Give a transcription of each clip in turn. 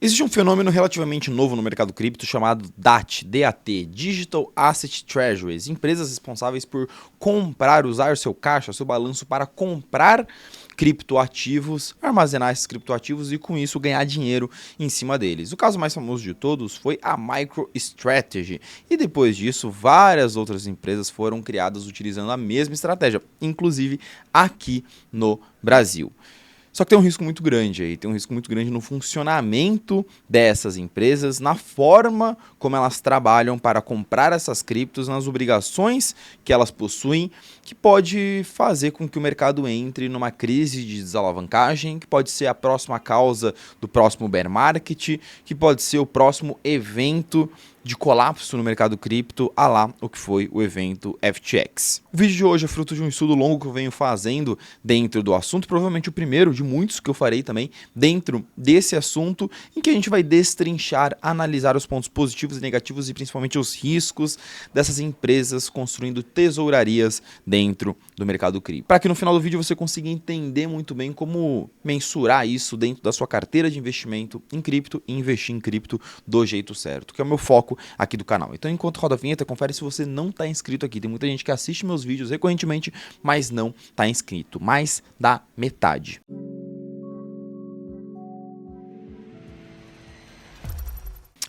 Existe um fenômeno relativamente novo no mercado cripto chamado DAT, Digital Asset Treasuries, empresas responsáveis por usar seu caixa, seu balanço para comprar criptoativos, armazenar esses criptoativos e com isso ganhar dinheiro em cima deles. O caso mais famoso de todos foi a MicroStrategy e depois disso várias outras empresas foram criadas utilizando a mesma estratégia, inclusive aqui no Brasil. Só que tem um risco muito grande aí, tem um risco muito grande no funcionamento dessas empresas, na forma como elas trabalham para comprar essas criptos, nas obrigações que elas possuem, que pode fazer com que o mercado entre numa crise de desalavancagem, que pode ser a próxima causa do próximo bear market, que pode ser o próximo evento de colapso no mercado cripto, a lá o que foi o evento FTX. O vídeo de hoje é fruto de um estudo longo que eu venho fazendo dentro do assunto, provavelmente o primeiro de muitos que eu farei também dentro desse assunto, em que a gente vai destrinchar, analisar os pontos positivos e negativos e principalmente os riscos dessas empresas construindo tesourarias dentro do mercado cripto. Para que no final do vídeo você consiga entender muito bem como mensurar isso dentro da sua carteira de investimento em cripto e investir em cripto do jeito certo, que é o meu foco aqui do canal. Então, enquanto roda a vinheta, confere se você não está inscrito aqui. Tem muita gente que assiste meus vídeos recorrentemente, mas não está inscrito. Mais da metade.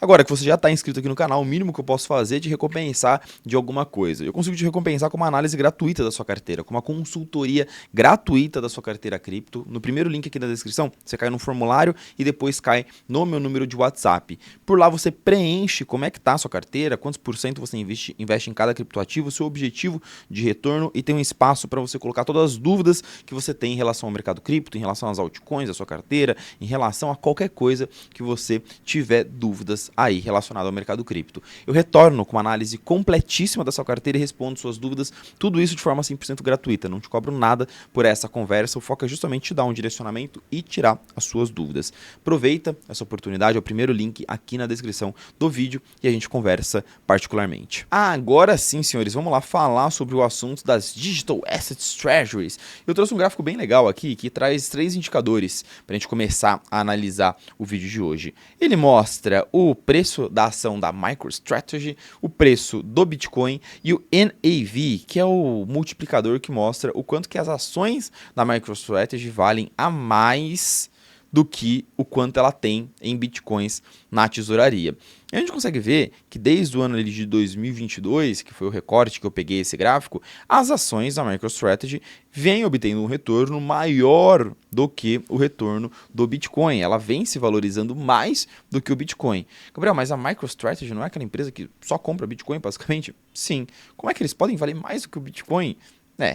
Agora que você já está inscrito aqui no canal, o mínimo que eu posso fazer é te recompensar de alguma coisa. Eu consigo te recompensar com uma análise gratuita da sua carteira, com uma consultoria gratuita da sua carteira cripto. No primeiro link aqui na descrição, você cai no formulário e depois cai no meu número de WhatsApp. Por lá você preenche como é que está a sua carteira, quantos por cento você investe em cada criptoativo, seu objetivo de retorno e tem um espaço para você colocar todas as dúvidas que você tem em relação ao mercado cripto, em relação às altcoins da sua carteira, em relação a qualquer coisa que você tiver dúvidas aí relacionado ao mercado cripto. Eu retorno com uma análise completíssima da sua carteira e respondo suas dúvidas, tudo isso de forma 100% gratuita, não te cobro nada por essa conversa, o foco é justamente te dar um direcionamento e tirar as suas dúvidas. Aproveita essa oportunidade, é o primeiro link aqui na descrição do vídeo e a gente conversa particularmente. Agora sim, senhores, vamos lá falar sobre o assunto das Digital Asset Treasuries. Eu trouxe um gráfico bem legal aqui que traz 3 indicadores para a gente começar a analisar o vídeo de hoje. Ele mostra o preço da ação da MicroStrategy, o preço do Bitcoin e o NAV, que é o multiplicador que mostra o quanto que as ações da MicroStrategy valem a mais do que o quanto ela tem em bitcoins na tesouraria. E a gente consegue ver que desde o ano de 2022, que foi o recorte que eu peguei esse gráfico, as ações da MicroStrategy vêm obtendo um retorno maior do que o retorno do Bitcoin. Ela vem se valorizando mais do que o Bitcoin. Gabriel, mas a MicroStrategy não é aquela empresa que só compra Bitcoin, basicamente? Sim. Como é que eles podem valer mais do que o Bitcoin?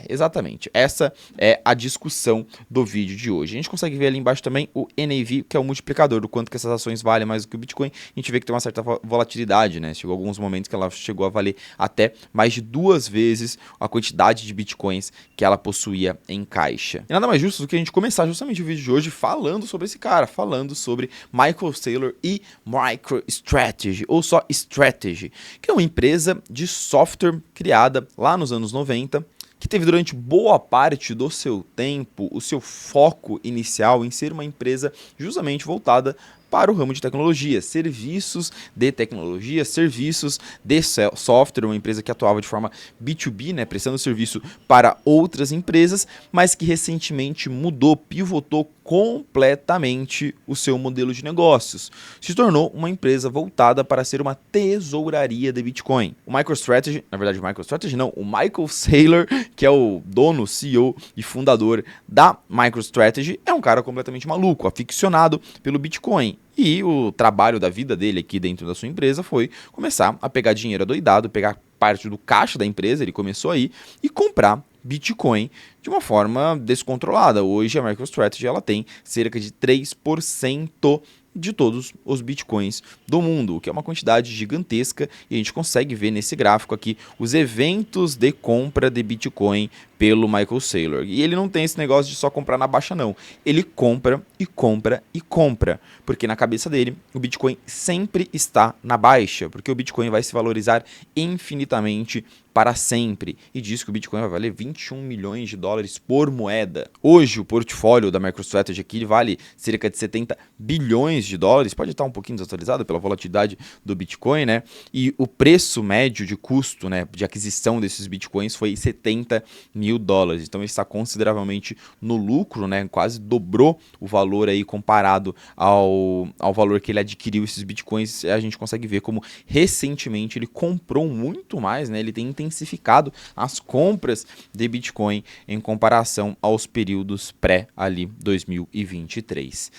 Exatamente. Essa é a discussão do vídeo de hoje. A gente consegue ver ali embaixo também o NAV, que é o multiplicador do quanto que essas ações valem mais do que o Bitcoin. A gente vê que tem uma certa volatilidade, né? Chegou alguns momentos que ela chegou a valer até mais de 2 vezes a quantidade de Bitcoins que ela possuía em caixa. E nada mais justo do que a gente começar justamente o vídeo de hoje falando sobre esse cara, falando sobre Michael Saylor e MicroStrategy, ou só Strategy, que é uma empresa de software criada lá nos anos 90, que teve durante boa parte do seu tempo o seu foco inicial em ser uma empresa justamente voltada para o ramo de tecnologia, serviços de tecnologia, serviços de software, uma empresa que atuava de forma B2B, né, prestando serviço para outras empresas, mas que recentemente mudou, pivotou completamente o seu modelo de negócios. Se tornou uma empresa voltada para ser uma tesouraria de Bitcoin. O MicroStrategy, na verdade o MicroStrategy não, o Michael Saylor, que é o dono, CEO e fundador da MicroStrategy, é um cara completamente maluco, aficionado pelo Bitcoin. E o trabalho da vida dele aqui dentro da sua empresa foi começar a pegar dinheiro adoidado, pegar parte do caixa da empresa, ele começou aí, e comprar Bitcoin de uma forma descontrolada. Hoje a MicroStrategy ela tem cerca de 3% de todos os bitcoins do mundo, o que é uma quantidade gigantesca, e a gente consegue ver nesse gráfico aqui os eventos de compra de Bitcoin pelo Michael Saylor. E ele não tem esse negócio de só comprar na baixa, não. Ele compra e compra e compra, porque na cabeça dele o Bitcoin sempre está na baixa, porque o Bitcoin vai se valorizar infinitamente para sempre, e diz que o Bitcoin vai valer 21 milhões de dólares por moeda. Hoje o portfólio da MicroStrategy aqui vale cerca de 70 bilhões de dólares, pode estar um pouquinho desatualizado pela volatilidade do Bitcoin, né? E o preço médio de custo, né, de aquisição desses Bitcoins foi 70 mil dólares, então ele está consideravelmente no lucro, né? Quase dobrou o valor aí comparado ao valor que ele adquiriu esses Bitcoins. A gente consegue ver como recentemente ele comprou muito mais, né? Ele tem intensificado as compras de Bitcoin em comparação aos períodos pré ali 2023.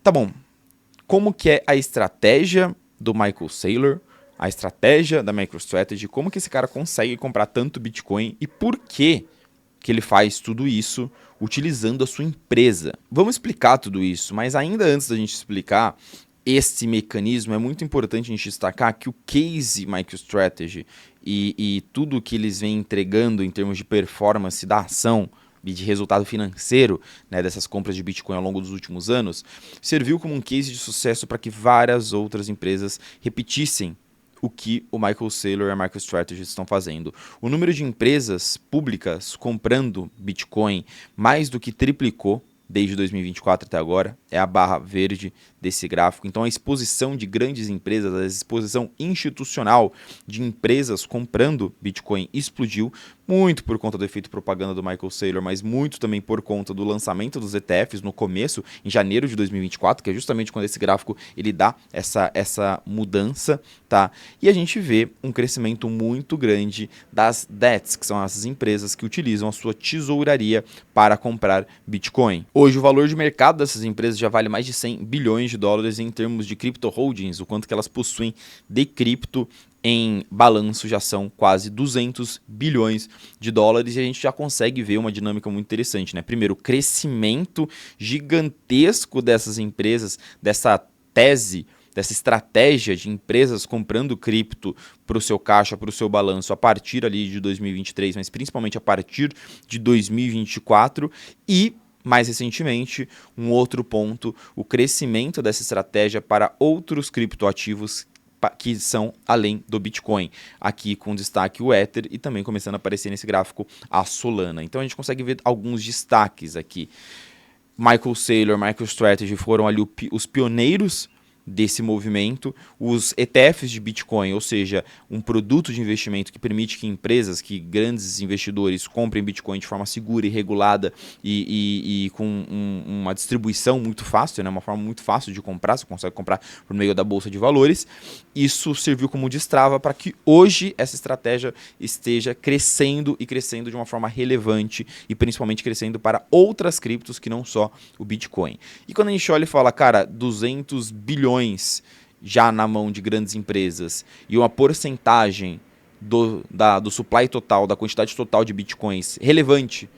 Tá bom, como que é a estratégia do Michael Saylor, a estratégia da MicroStrategy, como que esse cara consegue comprar tanto Bitcoin e por que ele faz tudo isso utilizando a sua empresa? Vamos explicar tudo isso, mas ainda antes da gente explicar esse mecanismo, é muito importante a gente destacar que o case MicroStrategy e tudo que eles vêm entregando em termos de performance da ação e de resultado financeiro, né, dessas compras de Bitcoin ao longo dos últimos anos, serviu como um case de sucesso para que várias outras empresas repetissem o que o Michael Saylor e a MicroStrategy estão fazendo. O número de empresas públicas comprando Bitcoin mais do que triplicou desde 2024 até agora, é a barra verde desse gráfico. Então a exposição de grandes empresas, a exposição institucional de empresas comprando Bitcoin explodiu, muito por conta do efeito propaganda do Michael Saylor, mas muito também por conta do lançamento dos ETFs no começo, em janeiro de 2024, que é justamente quando esse gráfico ele dá essa mudança, tá? E a gente vê um crescimento muito grande das DETs, que são essas empresas que utilizam a sua tesouraria para comprar Bitcoin. Hoje o valor de mercado dessas empresas já vale mais de 100 bilhões de dólares em termos de crypto holdings, o quanto que elas possuem de cripto em balanço já são quase 200 bilhões de dólares e a gente já consegue ver uma dinâmica muito interessante, né? Primeiro, o crescimento gigantesco dessas empresas, dessa tese, dessa estratégia de empresas comprando cripto para o seu caixa, para o seu balanço a partir ali de 2023, mas principalmente a partir de 2024 e mais recentemente, um outro ponto, o crescimento dessa estratégia para outros criptoativos que são além do Bitcoin. Aqui com destaque o Ether e também começando a aparecer nesse gráfico a Solana. Então a gente consegue ver alguns destaques aqui. Michael Saylor, MicroStrategy foram ali os pioneiros desse movimento, os ETFs de Bitcoin, ou seja, um produto de investimento que permite que empresas, que grandes investidores comprem Bitcoin de forma segura e regulada e com uma distribuição muito fácil, né, uma forma muito fácil de comprar, você consegue comprar por meio da Bolsa de Valores. Isso serviu como destrava para que hoje essa estratégia esteja crescendo e crescendo de uma forma relevante e principalmente crescendo para outras criptos que não só o Bitcoin. E quando a gente olha e fala, cara, 200 bilhões já na mão de grandes empresas e uma porcentagem do supply total, da quantidade total de bitcoins relevante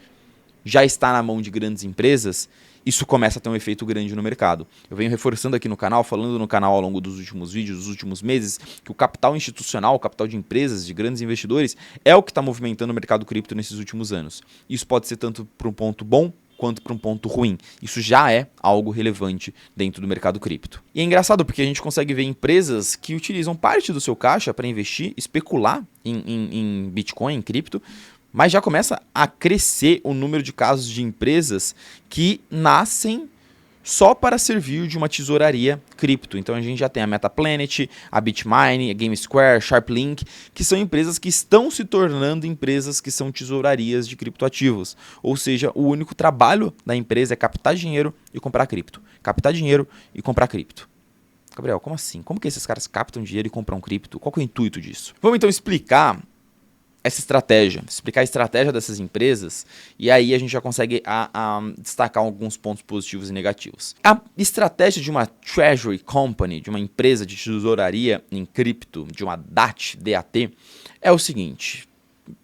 já está na mão de grandes empresas, isso começa a ter um efeito grande no mercado. Eu venho reforçando aqui no canal, falando no canal ao longo dos últimos vídeos, dos últimos meses, que o capital institucional, o capital de empresas, de grandes investidores, é o que está movimentando o mercado cripto nesses últimos anos. Isso pode ser tanto para um ponto bom, quanto para um ponto ruim. Isso já é algo relevante dentro do mercado cripto. E é engraçado porque a gente consegue ver empresas que utilizam parte do seu caixa para investir, especular em Bitcoin, em cripto, mas já começa a crescer o número de casos de empresas que nascem só para servir de uma tesouraria cripto. Então a gente já tem a Metaplanet, a Bitmine, a GameSquare, a SharpLink, que são empresas que estão se tornando empresas que são tesourarias de criptoativos. Ou seja, o único trabalho da empresa é captar dinheiro e comprar cripto. Captar dinheiro e comprar cripto. Gabriel, como assim? Como que esses caras captam dinheiro e compram cripto? Qual que é o intuito disso? Vamos então explicar essa estratégia, explicar a estratégia dessas empresas, e aí a gente já consegue destacar alguns pontos positivos e negativos. A estratégia de uma Treasury Company, de uma empresa de tesouraria em cripto, de uma DAT, é o seguinte,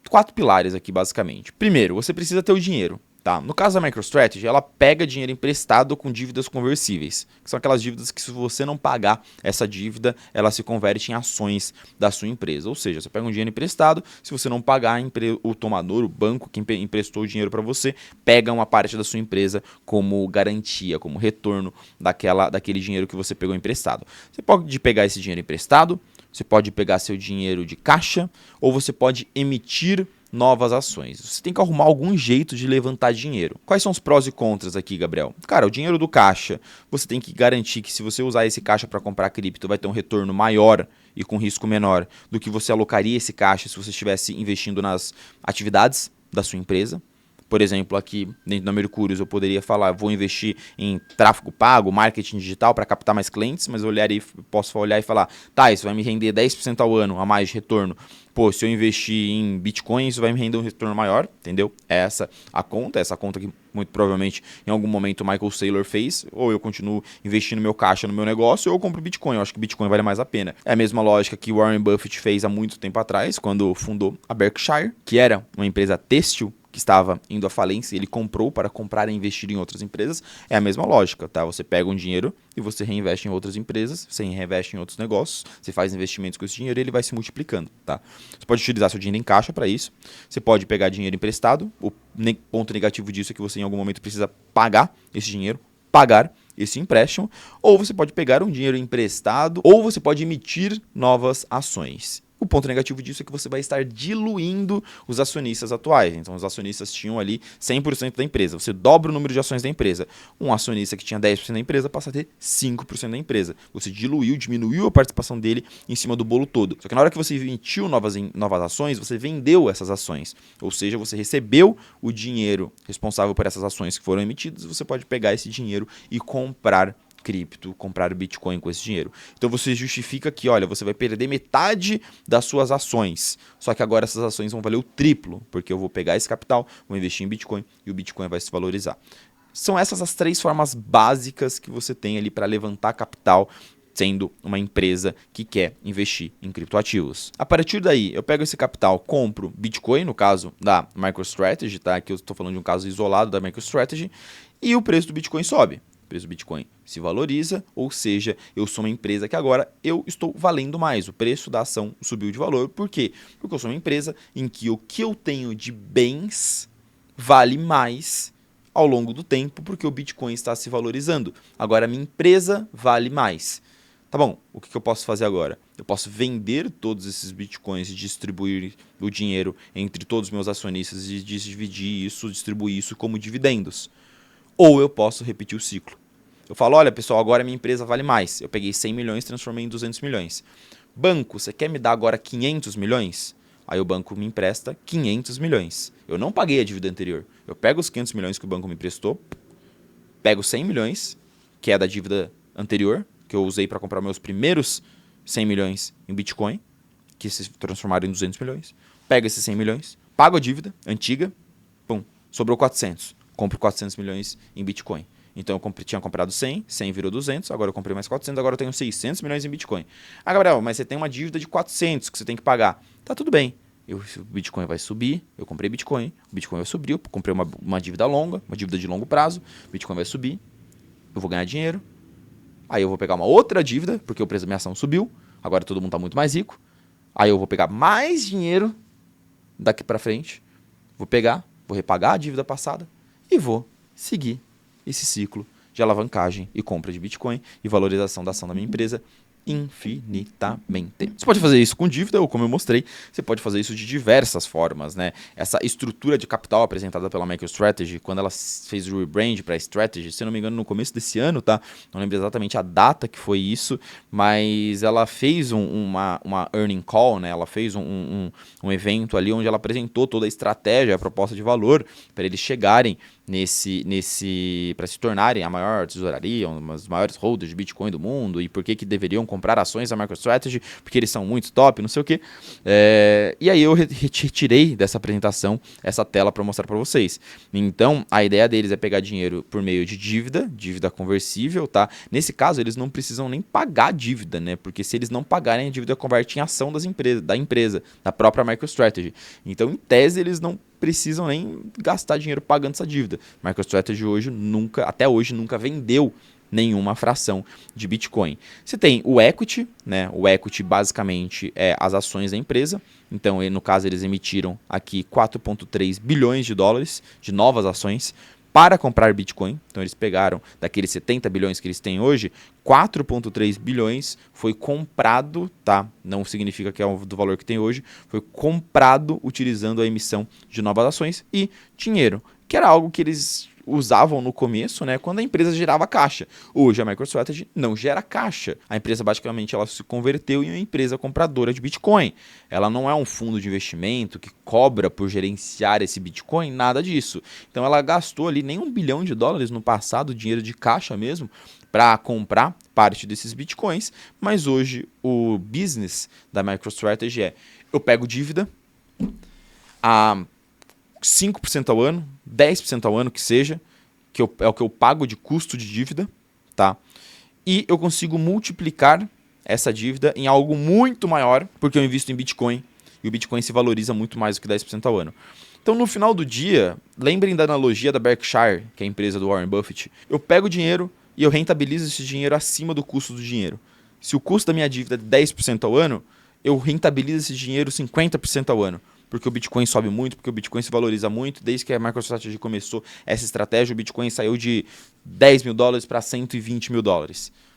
4 pilares aqui basicamente. Primeiro, você precisa ter o dinheiro. Tá? No caso da MicroStrategy, ela pega dinheiro emprestado com dívidas conversíveis, que são aquelas dívidas que se você não pagar essa dívida, ela se converte em ações da sua empresa. Ou seja, você pega um dinheiro emprestado, se você não pagar, o tomador, o banco que emprestou o dinheiro para você, pega uma parte da sua empresa como garantia, como retorno daquele dinheiro que você pegou emprestado. Você pode pegar esse dinheiro emprestado, você pode pegar seu dinheiro de caixa, ou você pode emitir novas ações. Você tem que arrumar algum jeito de levantar dinheiro. Quais são os prós e contras aqui, Gabriel? Cara, o dinheiro do caixa, você tem que garantir que se você usar esse caixa para comprar cripto, vai ter um retorno maior e com risco menor do que você alocaria esse caixa se você estivesse investindo nas atividades da sua empresa. Por exemplo, aqui dentro da Mercúrios eu poderia falar, vou investir em tráfego pago, marketing digital para captar mais clientes, mas eu posso olhar e falar, tá, isso vai me render 10% ao ano a mais de retorno. Pô, se eu investir em Bitcoin, isso vai me render um retorno maior, entendeu? Essa conta que muito provavelmente em algum momento o Michael Saylor fez, ou eu continuo investindo meu caixa no meu negócio, ou eu compro Bitcoin, eu acho que Bitcoin vale mais a pena. É a mesma lógica que Warren Buffett fez há muito tempo atrás, quando fundou a Berkshire, que era uma empresa têxtil, que estava indo à falência, ele comprou para comprar e investir em outras empresas, é a mesma lógica, tá? Você pega um dinheiro e você reinveste em outras empresas, você reinveste em outros negócios, você faz investimentos com esse dinheiro e ele vai se multiplicando, tá? Você pode utilizar seu dinheiro em caixa para isso, você pode pegar dinheiro emprestado, o ponto negativo disso é que você em algum momento precisa pagar esse dinheiro, pagar esse empréstimo, ou você pode pegar um dinheiro emprestado, ou você pode emitir novas ações. O ponto negativo disso é que você vai estar diluindo os acionistas atuais. Então, os acionistas tinham ali 100% da empresa. Você dobra o número de ações da empresa. Um acionista que tinha 10% da empresa passa a ter 5% da empresa. Você diminuiu a participação dele em cima do bolo todo. Só que na hora que você emitiu novas ações, você vendeu essas ações. Ou seja, você recebeu o dinheiro responsável por essas ações que foram emitidas. Você pode pegar esse dinheiro e comprar cripto, comprar Bitcoin com esse dinheiro. Então você justifica que, olha, você vai perder metade das suas ações, só que agora essas ações vão valer o triplo, porque eu vou pegar esse capital, vou investir em Bitcoin e o Bitcoin vai se valorizar. São essas as 3 formas básicas que você tem ali para levantar capital, sendo uma empresa que quer investir em criptoativos. A partir daí, eu pego esse capital, compro Bitcoin, no caso da MicroStrategy, tá? Aqui eu estou falando de um caso isolado da MicroStrategy, e o preço do Bitcoin sobe. O preço do Bitcoin se valoriza, ou seja, eu sou uma empresa que agora eu estou valendo mais. O preço da ação subiu de valor. Por quê? Porque eu sou uma empresa em que o que eu tenho de bens vale mais ao longo do tempo, porque o Bitcoin está se valorizando. Agora a minha empresa vale mais. Tá bom, o que eu posso fazer agora? Eu posso vender todos esses Bitcoins e distribuir o dinheiro entre todos os meus acionistas e dividir isso, distribuir isso como dividendos. Ou eu posso repetir o ciclo. Eu falo, olha pessoal, agora minha empresa vale mais. Eu peguei 100 milhões e transformei em 200 milhões. Banco, você quer me dar agora 500 milhões? Aí o banco me empresta 500 milhões. Eu não paguei a dívida anterior. Eu pego os 500 milhões que o banco me emprestou, pego 100 milhões, que é da dívida anterior, que eu usei para comprar meus primeiros 100 milhões em Bitcoin, que se transformaram em 200 milhões. Pego esses 100 milhões, pago a dívida antiga, pum, sobrou 400. Compro 400 milhões em Bitcoin. Então eu tinha comprado 100, 100 virou 200, agora eu comprei mais 400, agora eu tenho 600 milhões em Bitcoin. Ah, Gabriel, mas você tem uma dívida de 400 que você tem que pagar. Tá tudo bem. O Bitcoin vai subir, eu comprei Bitcoin, o Bitcoin vai subir, eu comprei uma dívida longa, uma dívida de longo prazo, o Bitcoin vai subir, eu vou ganhar dinheiro, aí eu vou pegar uma outra dívida, porque o preço da minha ação subiu, agora todo mundo tá muito mais rico, aí eu vou pegar mais dinheiro daqui pra frente, vou repagar a dívida passada, e vou seguir esse ciclo de alavancagem e compra de Bitcoin e valorização da ação da minha empresa infinitamente. Você pode fazer isso com dívida ou, como eu mostrei, você pode fazer isso de diversas formas, né? Essa estrutura de capital apresentada pela MicroStrategy, quando ela fez o rebrand para a Strategy, se eu não me engano, no começo desse ano, tá? Não lembro exatamente a data que foi isso, mas ela fez uma earning call, né? Ela fez um evento ali onde ela apresentou toda a estratégia, a proposta de valor para eles chegarem para se tornarem a maior tesouraria, uma das maiores holders de Bitcoin do mundo, e por que deveriam comprar ações da MicroStrategy, porque eles são muito top, não sei o que. E aí eu retirei dessa apresentação essa tela para mostrar para vocês. Então, a ideia deles é pegar dinheiro por meio de dívida conversível, tá? Nesse caso, eles não precisam nem pagar a dívida, né? Porque se eles não pagarem, a dívida converte em ação da empresa, da própria MicroStrategy. Então, em tese, eles não precisam nem gastar dinheiro pagando essa dívida. MicroStrategy até hoje nunca vendeu nenhuma fração de Bitcoin. Você tem o equity, né? O equity basicamente é as ações da empresa. Então, no caso, eles emitiram aqui 4,3 bilhões de dólares de novas ações para comprar Bitcoin. Então, eles pegaram daqueles 70 bilhões que eles têm hoje, 4,3 bilhões foi comprado, tá? Não significa que é do valor que tem hoje, foi comprado utilizando a emissão de novas ações e dinheiro, que era algo que eles usavam no começo, né, quando a empresa gerava caixa. Hoje a MicroStrategy não gera caixa. A empresa basicamente ela se converteu em uma empresa compradora de Bitcoin. Ela não é um fundo de investimento que cobra por gerenciar esse Bitcoin, nada disso. Então ela gastou ali nem $1 bilhão no passado, dinheiro de caixa mesmo, para comprar parte desses Bitcoins, mas hoje o business da MicroStrategy é: eu pego dívida a 5% ao ano, 10% ao ano que seja, é o que eu pago de custo de dívida, tá? E eu consigo multiplicar essa dívida em algo muito maior, porque eu invisto em Bitcoin, e o Bitcoin se valoriza muito mais do que 10% ao ano. Então, no final do dia, lembrem da analogia da Berkshire, que é a empresa do Warren Buffett. Eu pego o dinheiro e eu rentabilizo esse dinheiro acima do custo do dinheiro. Se o custo da minha dívida é 10% ao ano, eu rentabilizo esse dinheiro 50% ao ano. Porque o Bitcoin sobe muito, porque o Bitcoin se valoriza muito. Desde que a MicroStrategy começou essa estratégia, o Bitcoin saiu de $10 mil para $120 mil.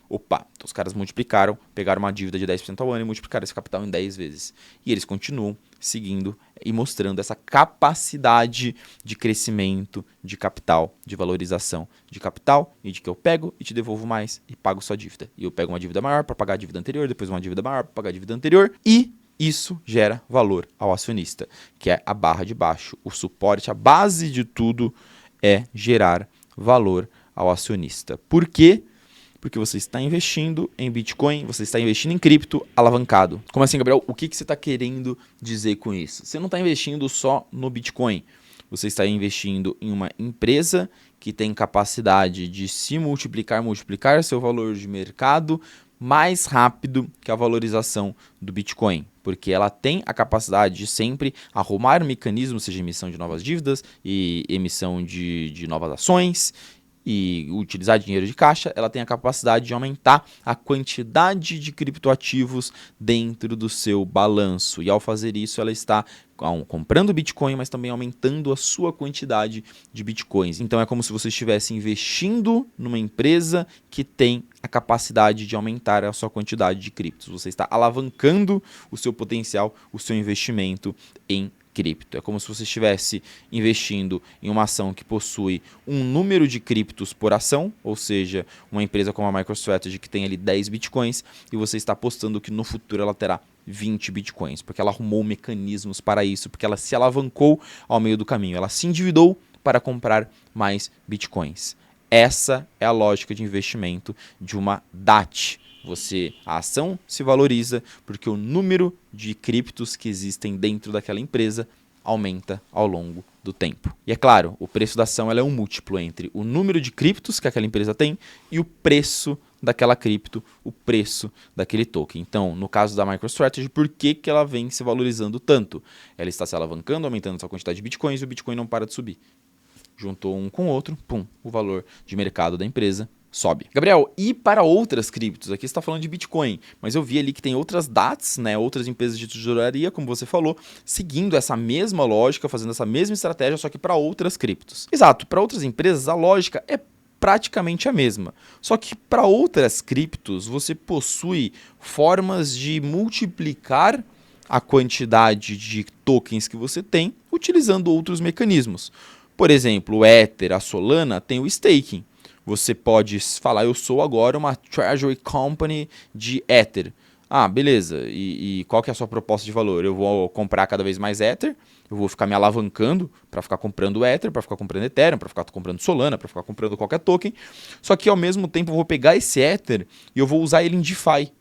Opa, então os caras multiplicaram, pegaram uma dívida de 10% ao ano e multiplicaram esse capital em 10 vezes. E eles continuam seguindo e mostrando essa capacidade de crescimento de capital, de valorização de capital, e de que eu pego e te devolvo mais e pago sua dívida. E eu pego uma dívida maior para pagar a dívida anterior, depois uma dívida maior para pagar a dívida anterior, e isso gera valor ao acionista, que é a barra de baixo. O suporte, a base de tudo é gerar valor ao acionista. Por quê? Porque você está investindo em Bitcoin, você está investindo em cripto alavancado. Como assim, Gabriel? O que você está querendo dizer com isso? Você não está investindo só no Bitcoin. Você está investindo em uma empresa que tem capacidade de se multiplicar seu valor de mercado mais rápido que a valorização do Bitcoin, porque ela tem a capacidade de sempre arrumar mecanismos, seja emissão de novas dívidas e emissão de novas ações, e utilizar dinheiro de caixa. Ela tem a capacidade de aumentar a quantidade de criptoativos dentro do seu balanço. E ao fazer isso, ela está comprando Bitcoin, mas também aumentando a sua quantidade de Bitcoins. Então é como se você estivesse investindo numa empresa que tem a capacidade de aumentar a sua quantidade de criptos. Você está alavancando o seu potencial, o seu investimento em cripto. É como se você estivesse investindo em uma ação que possui um número de criptos por ação, ou seja, uma empresa como a MicroStrategy que tem ali 10 bitcoins, e você está apostando que no futuro ela terá 20 bitcoins, porque ela arrumou mecanismos para isso, porque ela se alavancou ao meio do caminho, ela se endividou para comprar mais bitcoins. Essa é a lógica de investimento de uma DAT. A ação se valoriza porque o número de criptos que existem dentro daquela empresa aumenta ao longo do tempo. E é claro, o preço da ação ela é um múltiplo entre o número de criptos que aquela empresa tem e o preço daquela cripto, o preço daquele token. Então, no caso da MicroStrategy, por que ela vem se valorizando tanto? Ela está se alavancando, aumentando a sua quantidade de bitcoins, e o Bitcoin não para de subir. Juntou um com o outro, pum, o valor de mercado da empresa sobe. Gabriel, e para outras criptos? Aqui você está falando de Bitcoin, mas eu vi ali que tem outras DATs, né, outras empresas de tesouraria, como você falou, seguindo essa mesma lógica, fazendo essa mesma estratégia, só que para outras criptos. Exato, para outras empresas a lógica é praticamente a mesma. Só que para outras criptos você possui formas de multiplicar a quantidade de tokens que você tem utilizando outros mecanismos. Por exemplo, o Ether, a Solana tem o staking. Você pode falar, eu sou agora uma Treasury Company de Ether. Ah, beleza. E qual que é a sua proposta de valor? Eu vou comprar cada vez mais Ether, eu vou ficar me alavancando para ficar comprando Ether, para ficar comprando Ethereum, para ficar comprando Solana, para ficar comprando qualquer token. Só que ao mesmo tempo eu vou pegar esse Ether e eu vou usar ele em DeFi.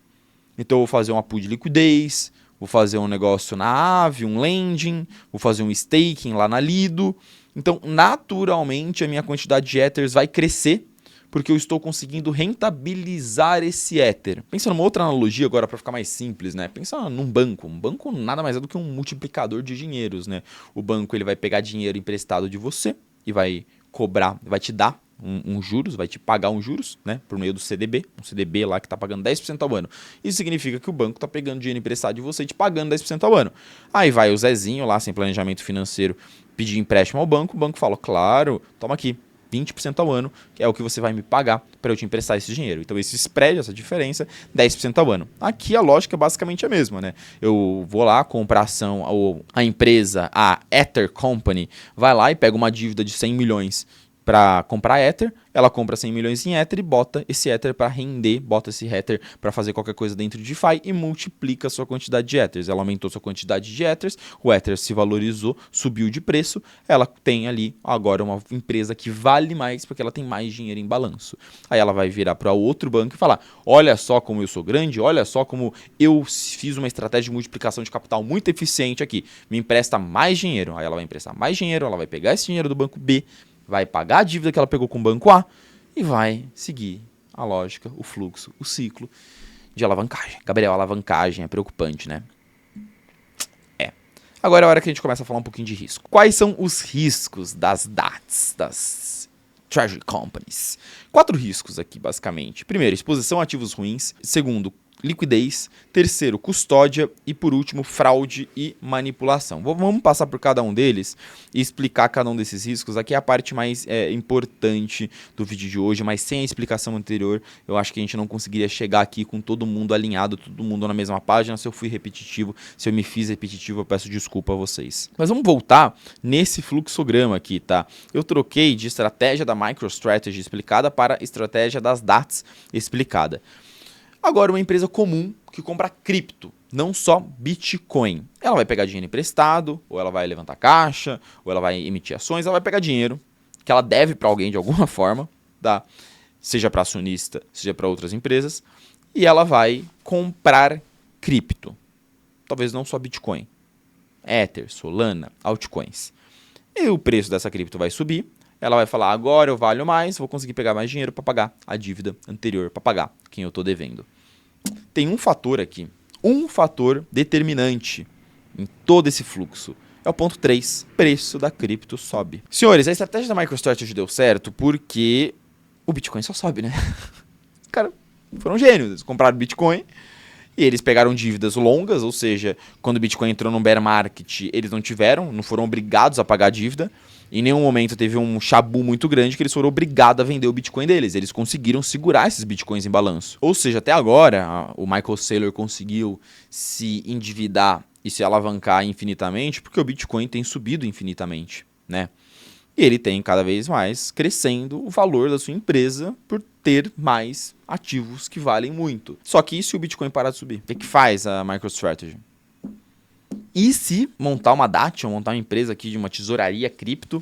Então eu vou fazer uma pool de liquidez, vou fazer um negócio na Aave, um lending, vou fazer um staking lá na Lido. Então, naturalmente, a minha quantidade de Ethers vai crescer, porque eu estou conseguindo rentabilizar esse Ether. Pensa numa outra analogia agora para ficar mais simples, né? Pensa num banco. Um banco nada mais é do que um multiplicador de dinheiros, né? O banco ele vai pegar dinheiro emprestado de você e vai cobrar, vai te dar um juros, vai te pagar um juros, né, por meio do CDB, um CDB lá que está pagando 10% ao ano. Isso significa que o banco está pegando dinheiro emprestado de você e te pagando 10% ao ano. Aí vai o Zezinho lá, sem planejamento financeiro, pedir empréstimo ao banco, o banco fala, claro, toma aqui, 20% ao ano, que é o que você vai me pagar para eu te emprestar esse dinheiro. Então esse spread, essa diferença, 10% ao ano. Aqui a lógica é basicamente a mesma, né? Eu vou lá, comprar ação, a empresa, a Ether Company, vai lá e pega uma dívida de 100 milhões para comprar Ether, ela compra 100 milhões em Ether e bota esse Ether para render, bota esse Ether para fazer qualquer coisa dentro de DeFi e multiplica a sua quantidade de Ethers. Ela aumentou sua quantidade de Ethers, o Ether se valorizou, subiu de preço, ela tem ali agora uma empresa que vale mais porque ela tem mais dinheiro em balanço. Aí ela vai virar para outro banco e falar, olha só como eu sou grande, olha só como eu fiz uma estratégia de multiplicação de capital muito eficiente aqui, me empresta mais dinheiro. Aí ela vai emprestar mais dinheiro, ela vai pegar esse dinheiro do banco B, vai pagar a dívida que ela pegou com o banco A e vai seguir a lógica, o fluxo, o ciclo de alavancagem. Gabriel, alavancagem é preocupante, né? É. Agora é a hora que a gente começa a falar um pouquinho de risco. Quais são os riscos das DATs, das Treasury Companies? 4 riscos aqui, basicamente. Primeiro, exposição a ativos ruins. Segundo, liquidez. Terceiro, custódia. E por último, fraude e manipulação. Vamos passar por cada um deles e explicar cada um desses riscos. Aqui é a parte mais importante do vídeo de hoje, mas sem a explicação anterior, eu acho que a gente não conseguiria chegar aqui com todo mundo alinhado, todo mundo na mesma página. Se eu fui repetitivo, se eu me fiz repetitivo, eu peço desculpa a vocês. Mas vamos voltar nesse fluxograma aqui, tá? Eu troquei de estratégia da MicroStrategy explicada para estratégia das DATs explicada. Agora, uma empresa comum que compra cripto, não só Bitcoin. Ela vai pegar dinheiro emprestado, ou ela vai levantar caixa, ou ela vai emitir ações, ela vai pegar dinheiro que ela deve para alguém de alguma forma, tá? Seja para acionista, seja para outras empresas, e ela vai comprar cripto. Talvez não só Bitcoin. Ether, Solana, altcoins. E o preço dessa cripto vai subir. Ela vai falar, agora eu valho mais, vou conseguir pegar mais dinheiro para pagar a dívida anterior, para pagar quem eu estou devendo. Tem um fator aqui, um fator determinante em todo esse fluxo. É o ponto 3, preço da cripto sobe. Senhores, a estratégia da MicroStrategy deu certo porque o Bitcoin só sobe, né? Cara, foram gênios, eles compraram Bitcoin e eles pegaram dívidas longas, ou seja, quando o Bitcoin entrou no bear market, eles não foram obrigados a pagar a dívida. Em nenhum momento teve um chabu muito grande que eles foram obrigados a vender o Bitcoin deles. Eles conseguiram segurar esses Bitcoins em balanço. Ou seja, até agora, o Michael Saylor conseguiu se endividar e se alavancar infinitamente porque o Bitcoin tem subido infinitamente, né? E ele tem cada vez mais crescendo o valor da sua empresa por ter mais ativos que valem muito. Só que e se o Bitcoin parar de subir? O que faz a MicroStrategy? E se montar uma DAT, ou montar uma empresa aqui de uma tesouraria cripto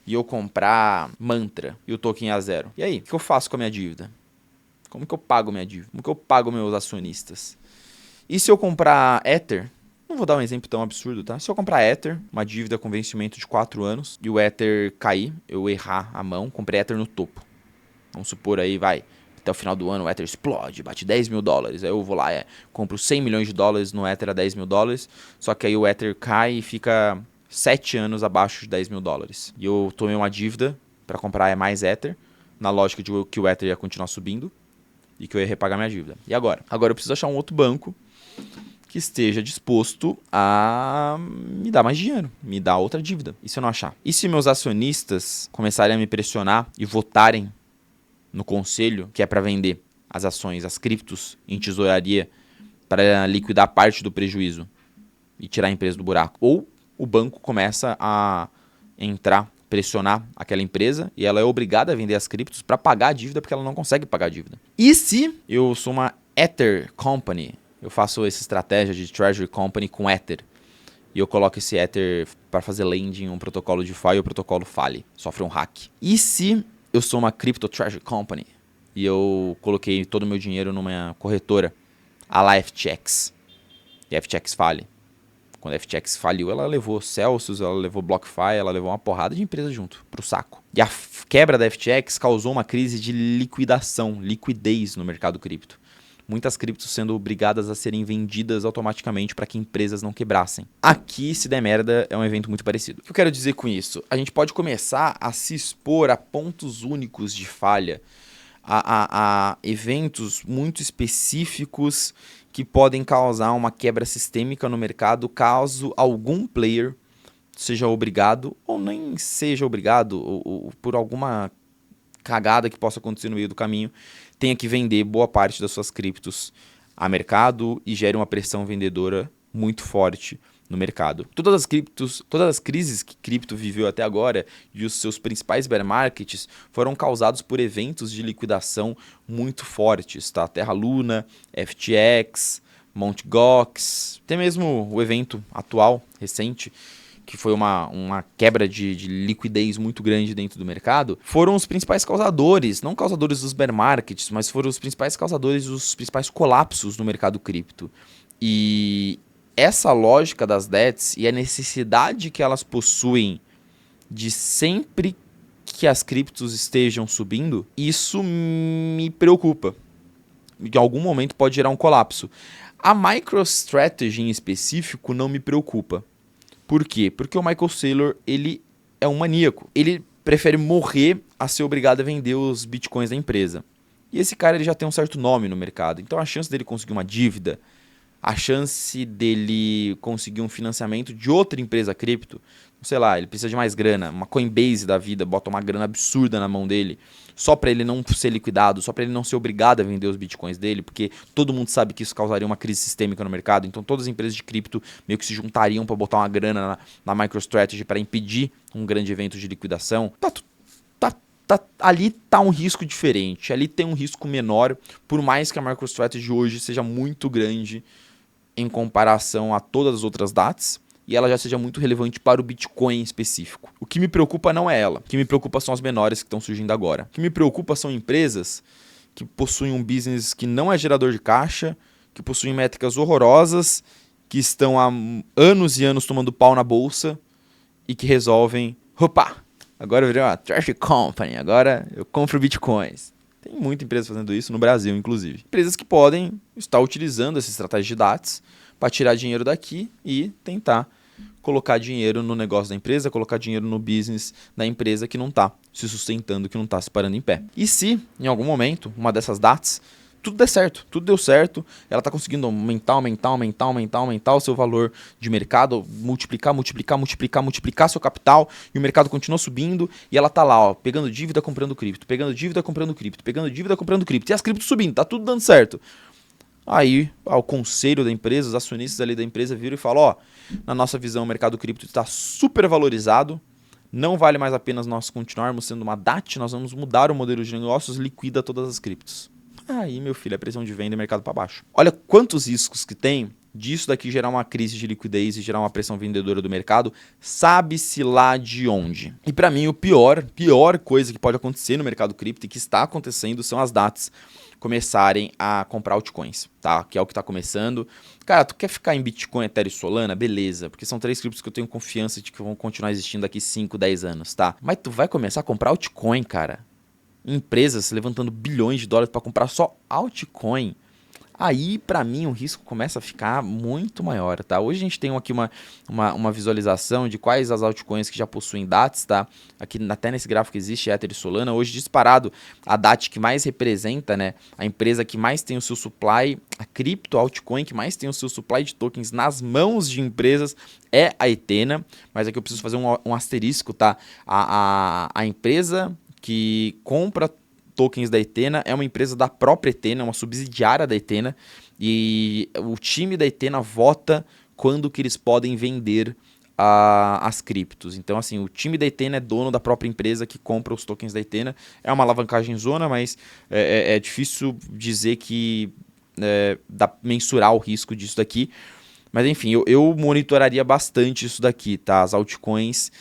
e eu comprar Mantra e o token a zero? E aí, o que eu faço com a minha dívida? Como que eu pago minha dívida? Como que eu pago meus acionistas? E se eu comprar Ether? Não vou dar um exemplo tão absurdo, tá? Se eu comprar Ether, uma dívida com vencimento de 4 anos, e o Ether cair, eu errar a mão, comprei Ether no topo. Vamos supor aí, vai, até o final do ano o Ether explode, bate 10 mil dólares. Aí eu vou lá, compro 100 milhões de dólares no Ether a 10 mil dólares. Só que aí o Ether cai e fica 7 anos abaixo de 10 mil dólares. E eu tomei uma dívida para comprar mais Ether, na lógica de que o Ether ia continuar subindo e que eu ia repagar minha dívida. E agora? Agora eu preciso achar um outro banco que esteja disposto a me dar mais dinheiro, me dar outra dívida. E se eu não achar? E se meus acionistas começarem a me pressionar e votarem no conselho, que é para vender as ações, as criptos em tesouraria para liquidar parte do prejuízo e tirar a empresa do buraco? Ou o banco começa a pressionar aquela empresa e ela é obrigada a vender as criptos para pagar a dívida porque ela não consegue pagar a dívida. E se eu sou uma Ether Company, eu faço essa estratégia de Treasury Company com Ether e eu coloco esse Ether para fazer lending em um protocolo DeFi e o protocolo fale, sofre um hack. E se eu sou uma Crypto Treasury Company e eu coloquei todo o meu dinheiro numa corretora, a lá FTX, e a FTX fale, Quando a FTX faliu, ela levou Celsius, ela levou BlockFi, ela levou uma porrada de empresas junto, pro saco. E a quebra da FTX causou uma crise de liquidação, liquidez no mercado cripto. Muitas criptos sendo obrigadas a serem vendidas automaticamente para que empresas não quebrassem. Aqui, se der merda, é um evento muito parecido. O que eu quero dizer com isso? A gente pode começar a se expor a pontos únicos de falha, a eventos muito específicos que podem causar uma quebra sistêmica no mercado caso algum player seja obrigado, ou nem seja obrigado, ou por alguma cagada que possa acontecer no meio do caminho, tenha que vender boa parte das suas criptos a mercado e gere uma pressão vendedora muito forte no mercado. Todas as crises que cripto viveu até agora e os seus principais bear markets foram causados por eventos de liquidação muito fortes, tá? Terra Luna, FTX, Mt. Gox, até mesmo o evento atual, recente, que foi uma quebra de liquidez muito grande dentro do mercado, foram os principais causadores, não causadores dos bear markets, mas foram os principais causadores dos principais colapsos no mercado cripto. E essa lógica das DETs e a necessidade que elas possuem de sempre que as criptos estejam subindo, isso me preocupa. Em algum momento pode gerar um colapso. A MicroStrategy em específico não me preocupa. Por quê? Porque o Michael Saylor, ele é um maníaco. Ele prefere morrer a ser obrigado a vender os bitcoins da empresa. E esse cara ele já tem um certo nome no mercado. Então a chance dele conseguir uma dívida, a chance dele conseguir um financiamento de outra empresa cripto, sei lá, ele precisa de mais grana, uma Coinbase da vida, bota uma grana absurda na mão dele, só para ele não ser liquidado, só para ele não ser obrigado a vender os bitcoins dele, porque todo mundo sabe que isso causaria uma crise sistêmica no mercado, então todas as empresas de cripto meio que se juntariam para botar uma grana na MicroStrategy para impedir um grande evento de liquidação. Ali tá um risco diferente, ali tem um risco menor, por mais que a MicroStrategy hoje seja muito grande em comparação a todas as outras DATs, e ela já seja muito relevante para o Bitcoin em específico. O que me preocupa não é ela. O que me preocupa são as menores que estão surgindo agora. O que me preocupa são empresas que possuem um business que não é gerador de caixa, que possuem métricas horrorosas, que estão há anos e anos tomando pau na bolsa e que resolvem, opa, agora eu virei uma trash company, agora eu compro bitcoins. Tem muita empresa fazendo isso no Brasil, inclusive. Empresas que podem estar utilizando essa estratégia de DATs para tirar dinheiro daqui e tentar colocar dinheiro no negócio da empresa, colocar dinheiro no business da empresa que não está se sustentando, que não está se parando em pé. E se, em algum momento, uma dessas DATs, tudo der certo, tudo deu certo, ela está conseguindo aumentar o seu valor de mercado, multiplicar seu capital, e o mercado continua subindo, e ela está lá, ó, pegando dívida, comprando cripto, pegando dívida, comprando cripto, pegando dívida, comprando cripto, e as criptos subindo, tá tudo dando certo. Aí, o conselho da empresa, os acionistas ali da empresa viram e falam, ó, na nossa visão o mercado cripto está super valorizado, não vale mais a pena nós continuarmos sendo uma DAT, nós vamos mudar o modelo de negócios, liquida todas as criptos. Aí, meu filho, é pressão de venda e mercado para baixo. Olha quantos riscos que tem disso daqui gerar uma crise de liquidez e gerar uma pressão vendedora do mercado, sabe-se lá de onde. E para mim, pior coisa que pode acontecer no mercado cripto e que está acontecendo são as DATs começarem a comprar altcoins, tá? Que é o que está começando. Cara, tu quer ficar em Bitcoin, Ethereum e Solana? Beleza, porque são 3 criptos que eu tenho confiança de que vão continuar existindo daqui 5, 10 anos, tá? Mas tu vai começar a comprar altcoin, cara. Empresas levantando bilhões de dólares para comprar só altcoin. Aí, para mim, o risco começa a ficar muito maior, tá? Hoje a gente tem aqui uma visualização de quais as altcoins que já possuem DATs, tá? Aqui até nesse gráfico existe Ether e Solana. Hoje, disparado, a DAT que mais representa, né? A empresa que mais tem o seu supply, a cripto altcoin que mais tem o seu supply de tokens nas mãos de empresas é a Ethena. Mas aqui eu preciso fazer um asterisco, tá? A empresa que compra tokens da Ethena é uma empresa da própria Ethena, uma subsidiária da Ethena, e o time da Ethena vota quando que eles podem vender as criptos. Então, assim, o time da Ethena é dono da própria empresa que compra os tokens da Ethena. É uma alavancagem zona, mas é difícil dizer que dá mensurar o risco disso daqui. Mas, enfim, eu monitoraria bastante isso daqui, tá? As altcoins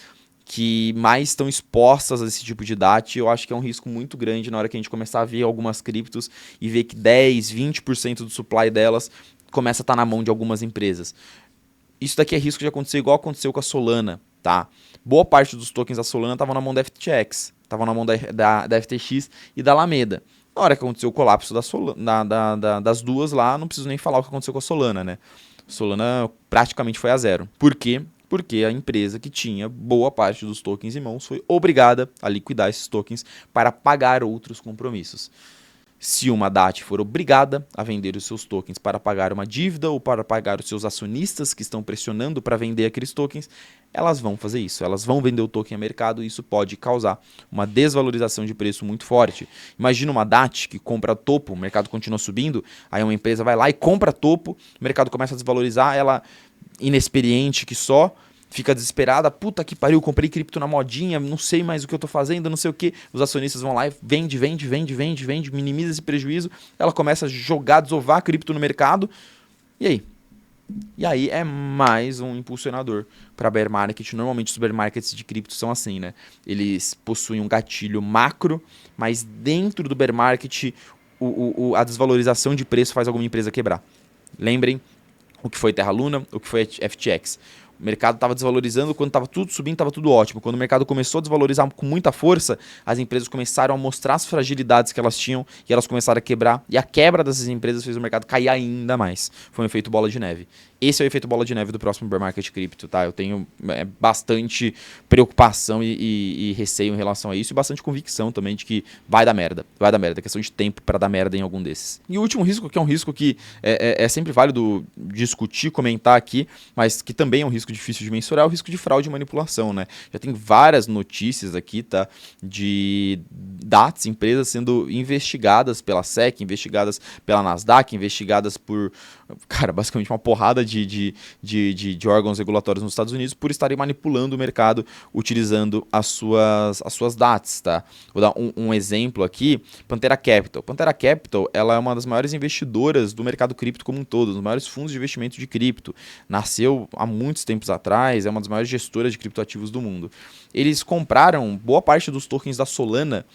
que mais estão expostas a esse tipo de DAT, eu acho que é um risco muito grande na hora que a gente começar a ver algumas criptos e ver que 10, 20% do supply delas começa a estar na mão de algumas empresas. isso daqui é risco de acontecer igual aconteceu com a Solana, tá? Boa parte dos tokens da Solana estavam na mão da FTX, estavam na mão da FTX e da Alameda. Na hora que aconteceu o colapso da Solana, das duas lá, não preciso nem falar o que aconteceu com a Solana, né? Solana praticamente foi a zero. Por quê? Porque a empresa que tinha boa parte dos tokens em mãos foi obrigada a liquidar esses tokens para pagar outros compromissos. Se uma DAT for obrigada a vender os seus tokens para pagar uma dívida ou para pagar os seus acionistas que estão pressionando para vender aqueles tokens, elas vão fazer isso. Elas vão vender o token a mercado e isso pode causar uma desvalorização de preço muito forte. Imagina uma DAT que compra topo, o mercado continua subindo, aí uma empresa vai lá e compra topo, o mercado começa a desvalorizar, ela inexperiente que só, fica desesperada, puta que pariu, comprei cripto na modinha, não sei mais o que eu tô fazendo, não sei o que. Os acionistas vão lá e vende, minimiza esse prejuízo. Ela começa a jogar, desovar a cripto no mercado. E aí? E aí é mais um impulsionador para bear market. Normalmente os bear markets de cripto são assim, né? Eles possuem um gatilho macro, mas dentro do bear market a desvalorização de preço faz alguma empresa quebrar. Lembrem o que foi Terra Luna, o que foi FTX. O mercado estava desvalorizando, quando estava tudo subindo, estava tudo ótimo. Quando o mercado começou a desvalorizar com muita força, as empresas começaram a mostrar as fragilidades que elas tinham e elas começaram a quebrar. E a quebra dessas empresas fez o mercado cair ainda mais. Foi um efeito bola de neve. Esse é o efeito bola de neve do próximo bear market cripto, tá? Eu tenho bastante preocupação e receio em relação a isso e bastante convicção também de que vai dar merda. Vai dar merda. É questão de tempo para dar merda em algum desses. E o último risco, que é um risco que é sempre válido discutir, comentar aqui, mas que também é um risco difícil de mensurar, é o risco de fraude e manipulação, né? Já tem várias notícias aqui, tá? De DATs, empresas sendo investigadas pela SEC, investigadas pela Nasdaq, investigadas por, cara, basicamente uma porrada de órgãos regulatórios nos Estados Unidos por estarem manipulando o mercado utilizando as suas DATs, tá? Vou dar um exemplo aqui, Pantera Capital. Pantera Capital, ela é uma das maiores investidoras do mercado cripto como um todo, um dos maiores fundos de investimento de cripto. Nasceu há muitos tempos atrás, é uma das maiores gestoras de criptoativos do mundo. Eles compraram boa parte dos tokens da Solana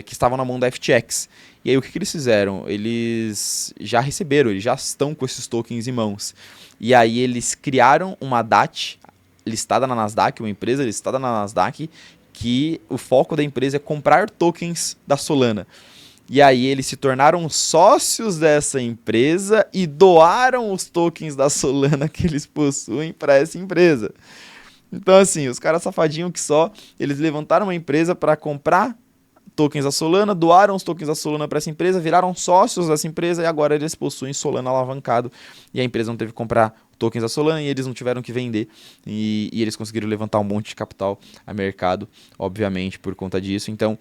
que estavam na mão da FTX. E aí o que eles fizeram? Eles já receberam, eles já estão com esses tokens em mãos. E aí eles criaram uma DAT listada na Nasdaq, uma empresa listada na Nasdaq, que o foco da empresa é comprar tokens da Solana. E aí eles se tornaram sócios dessa empresa e doaram os tokens da Solana que eles possuem para essa empresa. Então assim, os caras safadinhos que só, eles levantaram uma empresa para comprar tokens da Solana, doaram os tokens da Solana para essa empresa, viraram sócios dessa empresa e agora eles possuem Solana alavancado e a empresa não teve que comprar tokens da Solana e eles não tiveram que vender e eles conseguiram levantar um monte de capital a mercado, obviamente, por conta disso. Então,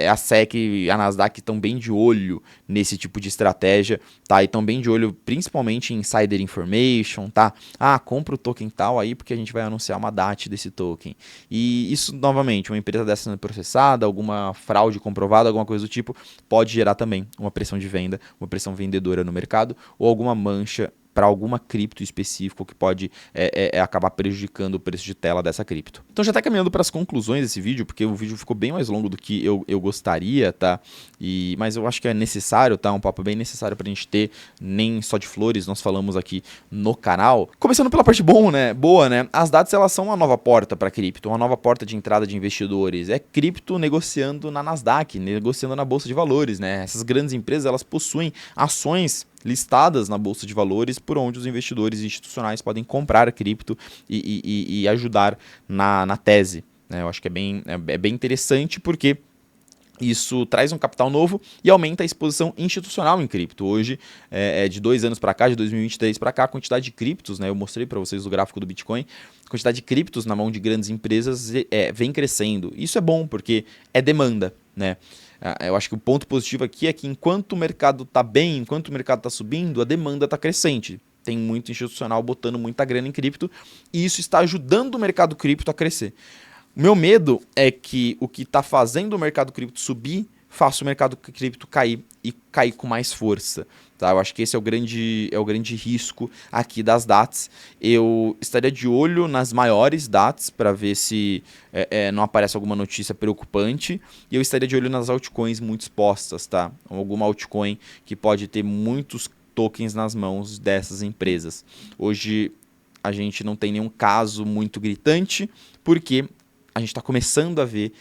a SEC e a Nasdaq estão bem de olho nesse tipo de estratégia, tá? E estão bem de olho principalmente em insider information, tá? Ah, compra o token tal aí porque a gente vai anunciar uma DAT desse token. E isso, novamente, uma empresa dessa sendo processada, alguma fraude comprovada, alguma coisa do tipo, pode gerar também uma pressão de venda, uma pressão vendedora no mercado ou alguma mancha para alguma cripto específico que pode acabar prejudicando o preço de tela dessa cripto. Então já está caminhando para as conclusões desse vídeo, porque o vídeo ficou bem mais longo do que eu gostaria, tá? Mas eu acho que é necessário, tá? Um papo bem necessário para a gente ter, nem só de flores, nós falamos aqui no canal. Começando pela parte boa, né? As DATs, elas são uma nova porta para cripto, uma nova porta de entrada de investidores. É cripto negociando na Nasdaq, negociando na Bolsa de Valores, né? Essas grandes empresas, elas possuem ações listadas na Bolsa de Valores, por onde os investidores institucionais podem comprar cripto e ajudar na tese, né? Eu acho que é bem interessante porque isso traz um capital novo e aumenta a exposição institucional em cripto. Hoje, de 2 anos para cá, de 2023 para cá, a quantidade de criptos, né, eu mostrei para vocês o gráfico do Bitcoin, a quantidade de criptos na mão de grandes empresas vem crescendo. Isso é bom porque é demanda, né? Eu acho que o ponto positivo aqui é que enquanto o mercado está bem, enquanto o mercado está subindo, a demanda está crescente. Tem muito institucional botando muita grana em cripto e isso está ajudando o mercado cripto a crescer. O meu medo é que o que está fazendo o mercado cripto subir faça o mercado cripto cair e cair com mais força. Tá? Eu acho que esse é o grande risco aqui das DATs. Eu estaria de olho nas maiores DATs para ver se não aparece alguma notícia preocupante. E eu estaria de olho nas altcoins muito expostas, tá? Alguma altcoin que pode ter muitos tokens nas mãos dessas empresas. Hoje a gente não tem nenhum caso muito gritante, porque a gente está começando a ver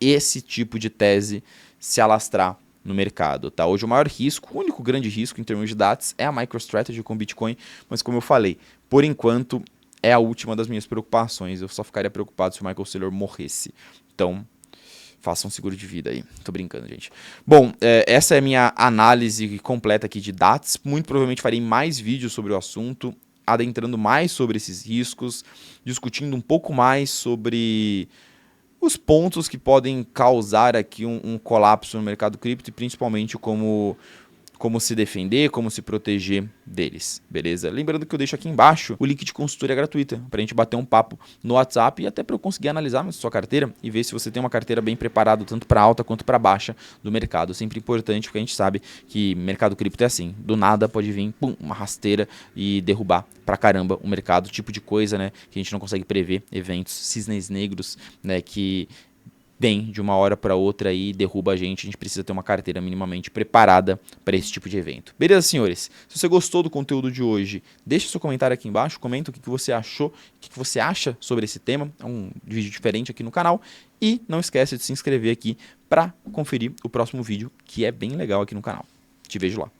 esse tipo de tese se alastrar no mercado, tá? Hoje o maior risco, o único grande risco em termos de DATs é a MicroStrategy com Bitcoin, mas como eu falei, por enquanto é a última das minhas preocupações, eu só ficaria preocupado se o Michael Saylor morresse. Então, faça um seguro de vida aí. Tô brincando, gente. Bom, essa é a minha análise completa aqui de DATs. Muito provavelmente farei mais vídeos sobre o assunto, adentrando mais sobre esses riscos, discutindo um pouco mais sobre os pontos que podem causar aqui um colapso no mercado cripto e principalmente como se defender, como se proteger deles, beleza? Lembrando que eu deixo aqui embaixo o link de consultoria gratuita para a gente bater um papo no WhatsApp e até para eu conseguir analisar a sua carteira e ver se você tem uma carteira bem preparada tanto para alta quanto para baixa do mercado. Sempre importante porque a gente sabe que mercado cripto é assim, do nada pode vir pum, uma rasteira e derrubar pra caramba o mercado, tipo de coisa, né, que a gente não consegue prever, eventos, cisnes negros, né, que vem de uma hora para outra e derruba a gente precisa ter uma carteira minimamente preparada para esse tipo de evento. Beleza, senhores? Se você gostou do conteúdo de hoje, deixa seu comentário aqui embaixo, comenta o que você achou, o que você acha sobre esse tema, é um vídeo diferente aqui no canal, e não esquece de se inscrever aqui para conferir o próximo vídeo, que é bem legal aqui no canal. Te vejo lá.